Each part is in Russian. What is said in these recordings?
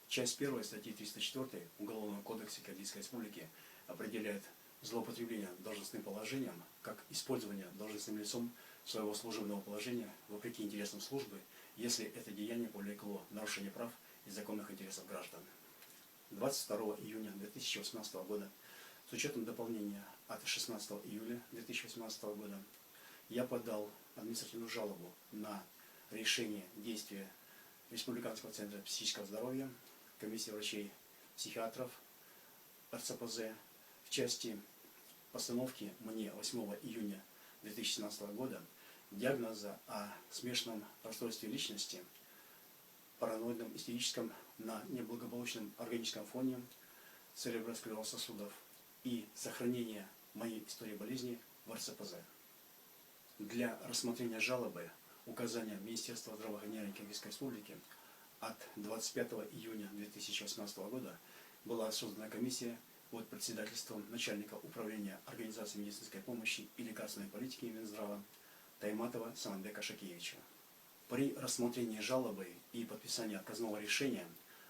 Часть 1 статьи 304 Уголовного кодекса Киргизской Республики определяет злоупотребление должностным положением как использование должностным лицом своего служебного положения вопреки интересам службы, если это деяние повлекло нарушение прав и законных интересов граждан. 22 июня 2018 года, с учетом дополнения от 16 июля 2018 года, я подал административную жалобу на решение действия Республиканского центра психического здоровья, комиссии врачей-психиатров, РЦПЗ в части постановки мне 8 июня 2017 года диагноза о смешанном расстройстве личности, параноидном, истерическом на неблагополучном органическом фоне, церебросклероз сосудов и сохранение моей истории болезни в РЦПЗ. Для рассмотрения жалобы указания Министерства здравоохранения Киргизской Республики от 25 июня 2018 года была создана комиссия под председательством начальника управления организации медицинской помощи и лекарственной политики Минздрава Тайматова Саманбека Шакиевича. При рассмотрении жалобы и подписании отказного решения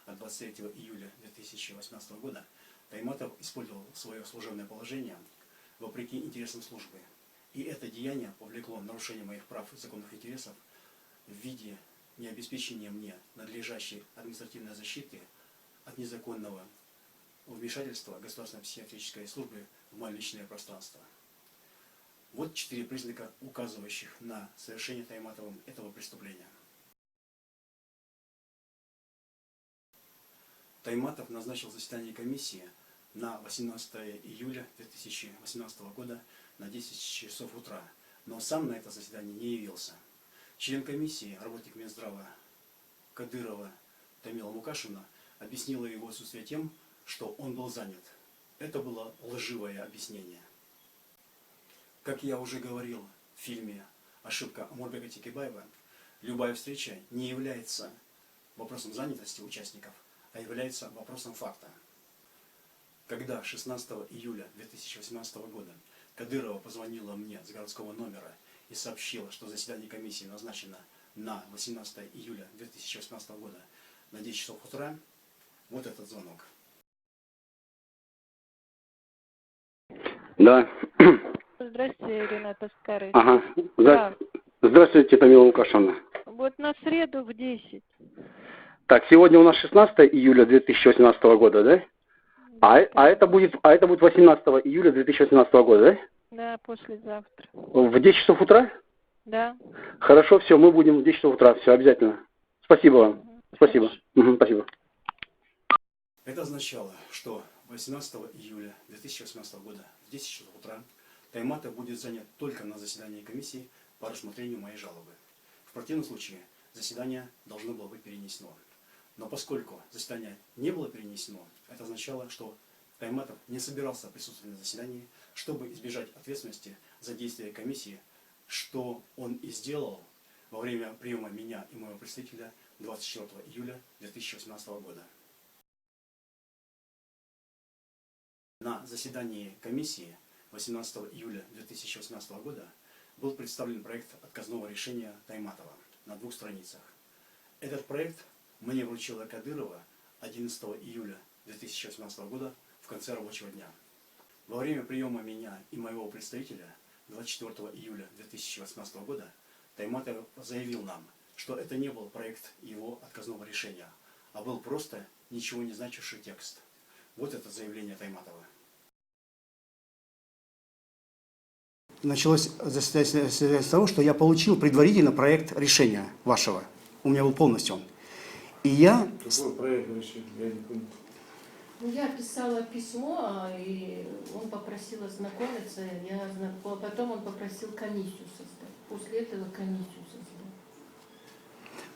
от 23 июля 2018 года Тайматов использовал свое служебное положение вопреки интересам службы. И это деяние повлекло нарушение моих прав и законных интересов в виде необеспечения мне надлежащей административной защиты от незаконного вмешательства Государственной психиатрической службы в мое личное пространство. Вот 4 признака, указывающих на совершение Тайматовым этого преступления. Тайматов назначил заседание комиссии на 18 июля 2018 года на 10 часов утра, но сам на это заседание не явился. Член комиссии, работник Минздрава Кадырова Тамила Мукашина, объяснила его отсутствие тем, что он был занят. Это было лживое объяснение. Как я уже говорил в фильме «Ошибка Омурбека Текебаева», любая встреча не является вопросом занятости участников, а является вопросом факта. Когда 16 июля 2018 года Кадырова позвонила мне с городского номера и сообщила, что заседание комиссии назначено на 18 июля 2018 года на 10 часов утра, вот этот звонок. Да. Здравствуйте, Ирина Таскарыч. Ага. Да. Здравствуйте, Тамила Лукашевна. Вот на среду в 10. Так, сегодня у нас 16 июля 2018 года, да? А это будет 18 июля 2018 года, да? Да, послезавтра. В 10 часов утра? Да. Хорошо, все, мы будем в 10 часов утра, все, обязательно. Спасибо вам. Спасибо. Спасибо. Это означало, что 18 июля 2018 года в 10 часов утра Тайматов будет занят только на заседании комиссии по рассмотрению моей жалобы. В противном случае заседание должно было быть перенесено. Но поскольку заседание не было перенесено, это означало, что Тайматов не собирался присутствовать на заседании, чтобы избежать ответственности за действия комиссии, что он и сделал во время приема меня и моего представителя 24 июля 2018 года. На заседании комиссии 18 июля 2018 года был представлен проект отказного решения Тайматова на 2 страницах. Этот проект мне вручила Кадырова 11 июля 2018 года в конце рабочего дня. Во время приема меня и моего представителя 24 июля 2018 года Тайматов заявил нам, что это не был проект его отказного решения, а был просто ничего не значащий текст. Вот это заявление Тайматова. Началось с того, что я получил предварительно проект решения вашего. У меня был полностью он. И я... Какой проект решения? Я не понял. Ну, я писала письмо, и он попросил ознакомиться, потом он попросил комиссию создать. После этого комиссию создать.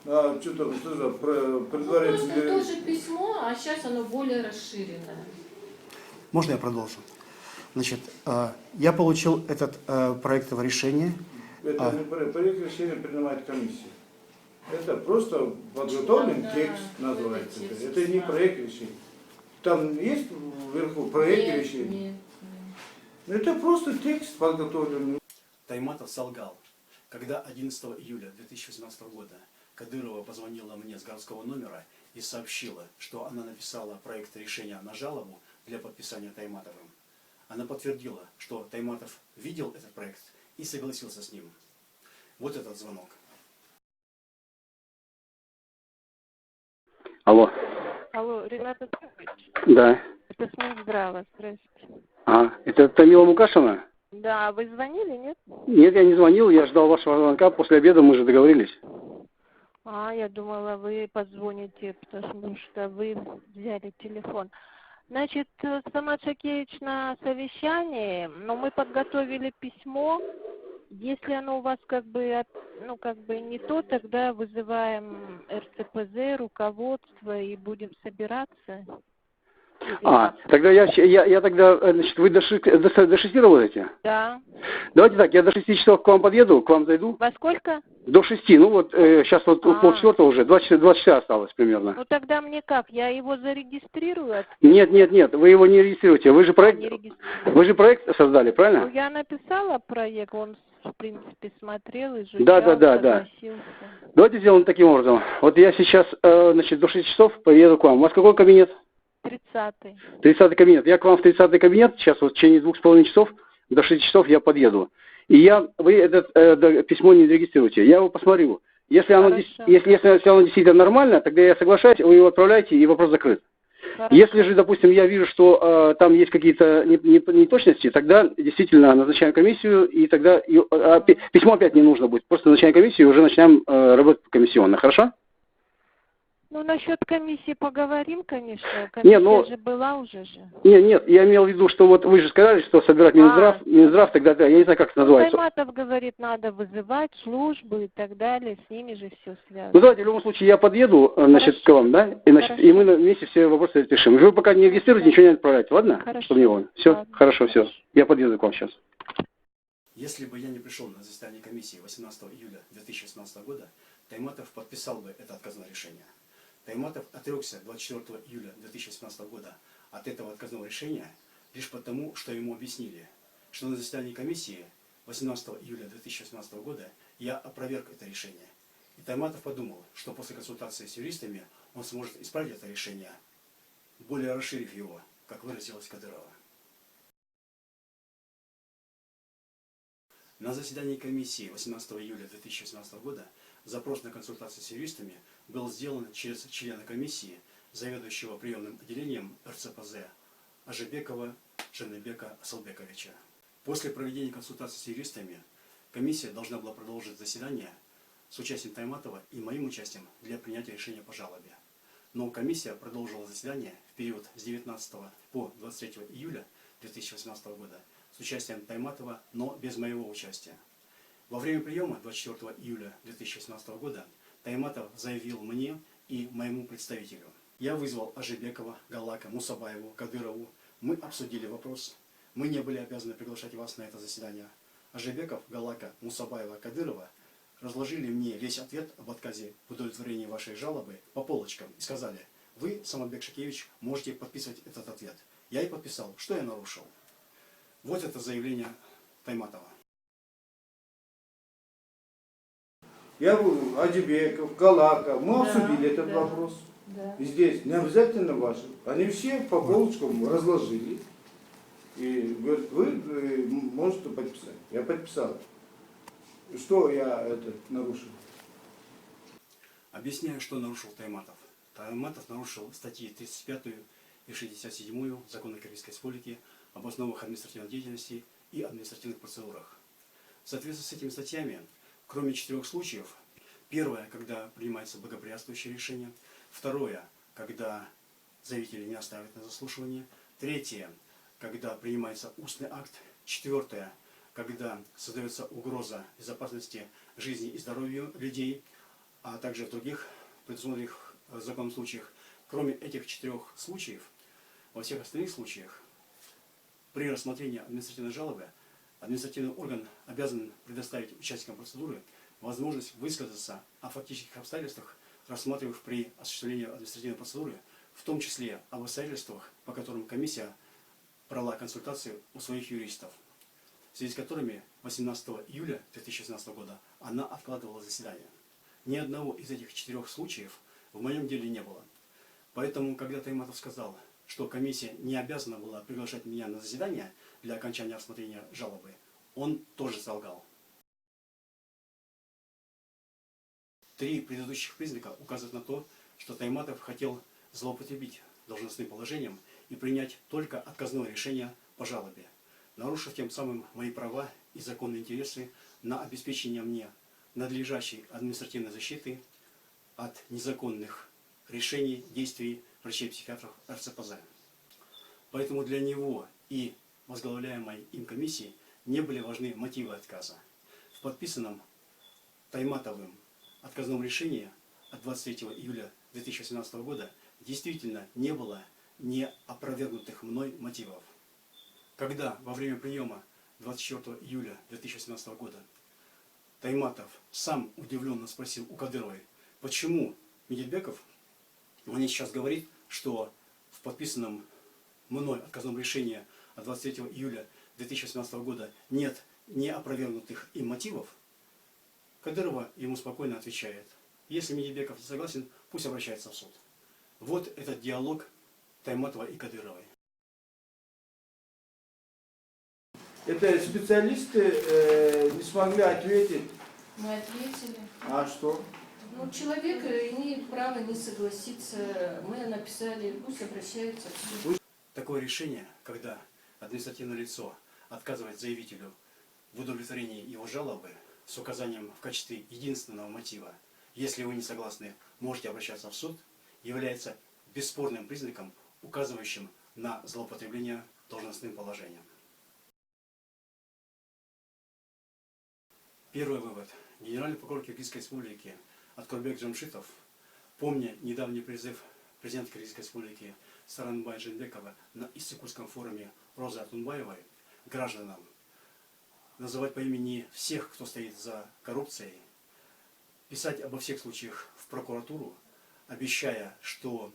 А что за предварительное... Ну, просто тоже письмо, а сейчас оно более расширенное. Можно я продолжу? Значит, я получил этот проект решения. Это не проект решения принимает комиссия. Это просто подготовленный текст называется. Это не проект решения. Там есть вверху проект решения? Нет. Это просто текст подготовленный. Тайматов солгал, когда 11 июля 2018 года Кадырова позвонила мне с городского номера и сообщила, что она написала проект решения на жалобу для подписания Тайматовым. Она подтвердила, что Тайматов видел этот проект и согласился с ним. Вот этот звонок. Алло. Алло, Ренат Оскарович, Да. это с Минздрава, здравствуйте. Это Тамила Мукашина? Да, вы звонили, нет? Нет, я не звонил, я ждал вашего звонка. После обеда мы же договорились. Я думала, вы позвоните, потому что вы взяли телефон. Значит, Самат Шакевич на совещании, но мы подготовили письмо. Если оно у вас как бы не то, тогда вызываем РЦПЗ, руководство и будем собираться. Тогда я тогда, значит, вы до 6 работаете? Да. Давайте так, я до 6 часов к вам подъеду, к вам зайду. Во сколько? До 6, ну вот сейчас вот полчетвертого уже, 2 часа осталось примерно. Ну тогда мне как, я его зарегистрирую? Нет, вы его не регистрируете, вы же проект создали, правильно? Ну я написала проект, он в принципе смотрел, изучал, Да. согласился. Давайте сделаем таким образом. Вот я сейчас, значит, до 6 часов поеду к вам. У вас какой кабинет? 30-й. 30-й кабинет. Я к вам в 30-й кабинет, сейчас вот в течение 2,5 часов, до 6 часов я подъеду. И вы это письмо не регистрируете. Я его посмотрю. Если оно действительно нормально, тогда я соглашаюсь, вы его отправляете, и вопрос закрыт. Хорошо. Если же, допустим, я вижу, что там есть какие-то неточности, тогда действительно назначаем комиссию, и тогда письмо опять не нужно будет. Просто назначаем комиссию и уже начинаем работать комиссионно. Хорошо? Ну, насчет комиссии поговорим, конечно. Комиссия же была уже же. Нет, я имел в виду, что вот вы же сказали, что собирать Минздрав, тогда, я не знаю, как это называется. Тайматов говорит, надо вызывать службы и так далее, с ними же все связано. Ну, давайте, в любом случае, я подъеду, значит, к вам, да, и мы вместе все вопросы решим. Вы пока не регистрируете, ничего не отправляйте, ладно? Хорошо. Чтобы не было. Все, Ладно. хорошо, все. Я подъеду к вам сейчас. Если бы я не пришел на заседание комиссии 18 июля 2016 года, Тайматов подписал бы это отказное решение. Тайматов отрекся 24 июля 2017 года от этого отказного решения лишь потому, что ему объяснили, что на заседании комиссии 18 июля 2017 года я опроверг это решение. И Тайматов подумал, что после консультации с юристами он сможет исправить это решение, более расширив его, как выразилась Кадырова. На заседании комиссии 18 июля 2017 года запрос на консультации с юристами был сделан через члена комиссии, заведующего приемным отделением РЦПЗ Ажибекова Жаныбека Асылбековича. После проведения консультации с юристами комиссия должна была продолжить заседание с участием Тайматова и моим участием для принятия решения по жалобе. Но комиссия продолжила заседание в период с 19 по 23 июля 2018 года с участием Тайматова, но без моего участия. Во время приема 24 июля 2017 года Тайматов заявил мне и моему представителю. Я вызвал Ажибекова, Галака, Мусабаеву, Кадырову. Мы обсудили вопрос. Мы не были обязаны приглашать вас на это заседание. Ажибеков, Галака, Мусабаева, Кадырова разложили мне весь ответ об отказе в удовлетворении вашей жалобы по полочкам и сказали: вы, Саматбек Шакевич, можете подписывать этот ответ. Я и подписал. Что я нарушил? Вот это заявление Тайматова. Я был Аджибеков, Галака, мы обсудили этот вопрос. Да. И здесь не обязательно ваши. Они все по полочкам разложили. И говорят, вы можете подписать. Я подписал. Что я нарушил? Объясняю, что нарушил Тайматов. Тайматов нарушил статьи 35 и 67 Закона Кыргызской Республики об основах административной деятельности и административных процедурах. В соответствии с этими статьями, кроме 4 случаев: первое, когда принимается благоприятствующее решение; второе, когда заявители не оставят на заслушивание; третье, когда принимается устный акт; четвертое, когда создается угроза безопасности жизни и здоровью людей, а также в других предусмотренных законом случаях. Кроме этих 4 случаев, во всех остальных случаях при рассмотрении административной жалобы административный орган обязан предоставить участникам процедуры возможность высказаться о фактических обстоятельствах, рассматриваемых при осуществлении административной процедуры, в том числе об обстоятельствах, по которым комиссия брала консультации у своих юристов, в связи с которыми 18 июля 2016 года она откладывала заседание. Ни одного из этих 4 случаев в моем деле не было. Поэтому, когда Тайматов сказал, что комиссия не обязана была приглашать меня на заседание для окончания рассмотрения жалобы, он тоже солгал. 3 предыдущих признака указывают на то, что Тайматов хотел злоупотребить должностным положением и принять только отказное решение по жалобе, нарушив тем самым мои права и законные интересы на обеспечение мне надлежащей административной защиты от незаконных решений, действий врачей-психиатров РЦПЗ. Поэтому для него и возглавляемой им комиссии не были важны мотивы отказа. В подписанном Тайматовым отказном решении от 23 июля 2018 года действительно не было неопровергнутых мной мотивов. Когда во время приема 24 июля 2018 года Тайматов сам удивленно спросил у Кадыровой, почему Медетбеков мне сейчас говорит, что в подписанном мной отказном решении от 23 июля 2018 года нет неопровергнутых им мотивов, Кадырова ему спокойно отвечает, если Медетбеков не согласен, пусть обращается в суд. Вот этот диалог Тайматова и Кадыровой. Это специалисты не смогли ответить. Мы ответили. А что? Ну, человек имеет право не согласиться. Мы написали, пусть обращается в суд. Такое решение, когда административное лицо отказывает заявителю в удовлетворении его жалобы с указанием в качестве единственного мотива, если вы не согласны, можете обращаться в суд, является бесспорным признаком, указывающим на злоупотребление должностным положением. Первый вывод. Генеральный прокурор Киргизской республики Аткурбек Джамшитов, помня недавний призыв президента Киргизской республики Сооронбая Жээнбекова на Иссыкульском форуме Розы Атунбаевой гражданам называть по имени всех, кто стоит за коррупцией, писать обо всех случаях в прокуратуру, обещая, что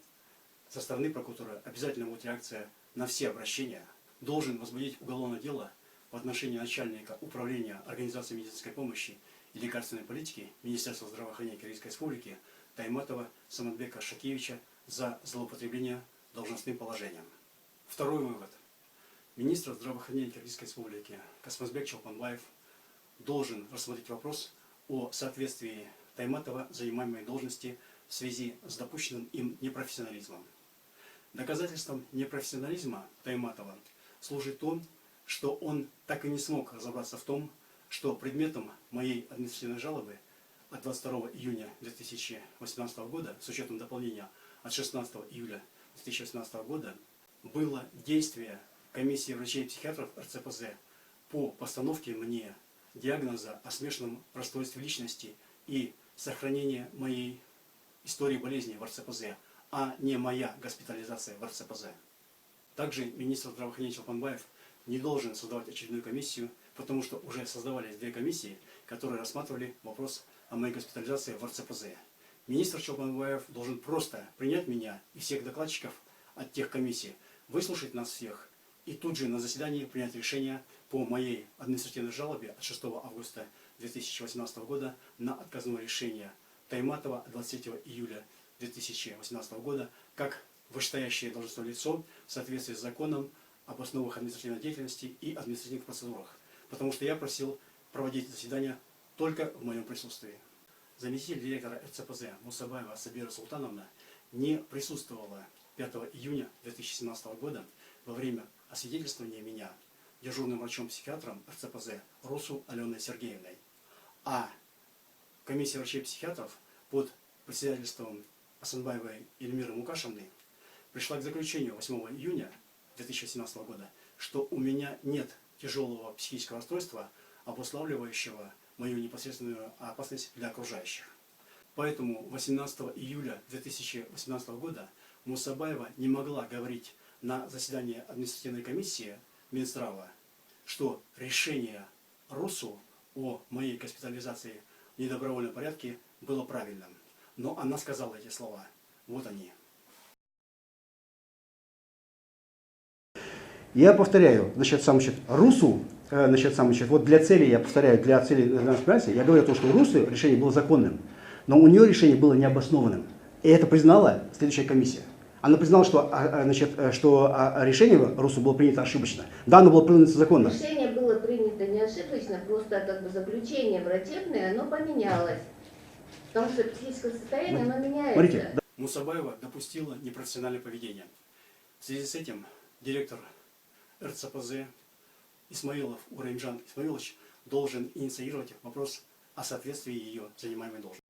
со стороны прокуратуры обязательно будет реакция на все обращения, должен возбудить уголовное дело в отношении начальника управления организации медицинской помощи и лекарственной политики Министерства здравоохранения Киргизской республики Тайматова Саматбека Шакиевича за злоупотребление должностным положением. Второй вывод. Министр здравоохранения Киргизской республики Касмазбек Чолпанбаев должен рассмотреть вопрос о соответствии Тайматова занимаемой должности в связи с допущенным им непрофессионализмом. Доказательством непрофессионализма Тайматова служит то, что он так и не смог разобраться в том, что предметом моей административной жалобы от 22 июня 2018 года, с учетом дополнения от 16 июля 2018 года, было действие комиссии врачей-психиатров РЦПЗ по постановке мне диагноза о смешанном расстройстве личности и сохранение моей истории болезни в РЦПЗ, а не моя госпитализация в РЦПЗ. Также министр здравоохранения Чолпанбаев не должен создавать очередную комиссию, потому что уже создавались 2 комиссии, которые рассматривали вопрос о моей госпитализации в РЦПЗ. Министр Чолпанбаев должен просто принять меня и всех докладчиков от тех комиссий, выслушать нас всех и тут же на заседании принять решение по моей административной жалобе от 6 августа 2018 года на отказное решение Тайматова 23 июля 2018 года как вышестоящее должностное лицо в соответствии с законом об основах административной деятельности и административных процедурах, потому что я просил проводить заседания только в моем присутствии. Заместитель директора РЦПЗ Мусабаева Сабира Султановна не присутствовала 5 июня 2017 года во время освидетельствования меня дежурным врачом-психиатром РЦПЗ Русу Аленой Сергеевной, а комиссия врачей-психиатров под председательством Асанбаевой Эльмиры Мукашевны пришла к заключению 8 июня 2017 года, что у меня нет тяжелого психического расстройства, обуславливающего мою непосредственную опасность для окружающих. Поэтому 18 июля 2018 года Мусабаева не могла говорить на заседании административной комиссии Минздрава, что решение РУСу о моей госпитализации в недобровольном порядке было правильным. Но она сказала эти слова. Вот они. Я повторяю, РУСу, вот для цели, я повторяю, для цели я говорю о том, что РУСу решение было законным. но у нее решение было необоснованным. И это признала следующая комиссия. Она признала, что, решение РУСу было принято ошибочно. Да, оно было принято законно. Решение было принято не ошибочно, просто как бы заключение врачебное, оно поменялось. Потому что психическое состояние, оно меняется. Смотрите, Мусабаева допустила непрофессиональное поведение. В связи с этим директор РЦПЗ Исмаилов Ураимджан Исмаилович должен инициировать вопрос о соответствии ее занимаемой должности.